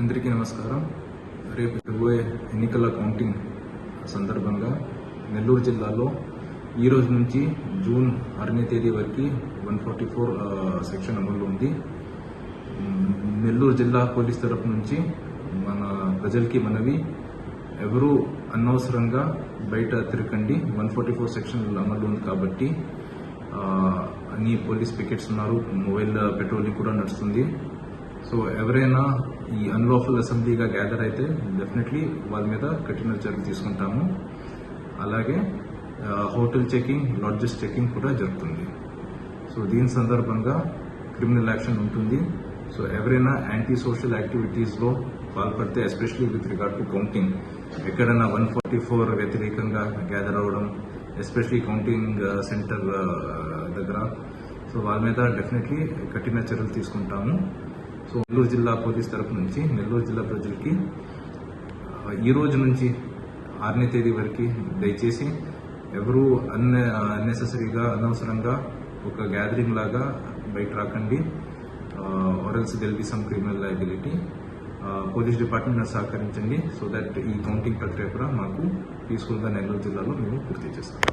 అందరికీ నమస్కారం. రేపు జరగబోయే ఎన్నికల కౌంటింగ్ సందర్భంగా నెల్లూరు జిల్లాలో ఈ రోజు నుంచి జూన్ 6వ తేదీ వరకు 144 సెక్షన్ అమల్లో ఉంది. నెల్లూరు జిల్లా పోలీస్ తరపు నుంచి మన ప్రజలకి మనవి, ఎవరు అనవసరంగా బయట తిరగండి. 144 సెక్షన్ అమలు ఉంది కాబట్టి అన్ని పోలీస్ పికెట్స్ ఉన్నారు, మొబైల్ పెట్రోలింగ్ కూడా నడుస్తుంది. సో ఎవరైనా ఈ అన్లాఫుల్ అసెంబ్లీగా గ్యాదర్ అయితే డెఫినెట్లీ వాళ్ళ మీద కఠిన చర్యలు తీసుకుంటాము. అలాగే హోటల్ చెకింగ్, లాడ్జెస్ చెకింగ్ కూడా జరుగుతుంది. సో దీని సందర్భంగా క్రిమినల్ యాక్షన్ ఉంటుంది. సో ఎవరైనా యాంటీ సోషల్ యాక్టివిటీస్లో పాల్పడితే, especially with regard to counting, ఎక్కడైనా 144 వ్యతిరేకంగా గ్యాదర్ అవ్వడం, ఎస్పెషలీ కౌంటింగ్ సెంటర్ దగ్గర, సో వాళ్ళ మీద డెఫినెట్లీ కఠిన చర్యలు తీసుకుంటాము. సో నెల్లూరు జిల్లా పోలీస్ తరపు నుంచి నెల్లూరు జిల్లా ప్రజలకి ఈ రోజు నుంచి 6వ తేదీ వరకు దయచేసి ఎవరు అన్నెసెసరీగా అనవసరంగా ఒక గ్యాదరింగ్ లాగా బయట రాకండి. Or else there'll be some criminal liability. Police department సహకరించండి. సో దట్ ఈ కౌంటింగ్ ప్రక్రియ కూడా మాకు పీస్ఫుల్గా నెల్లూరు జిల్లాలో మేము పూర్తి చేస్తాం.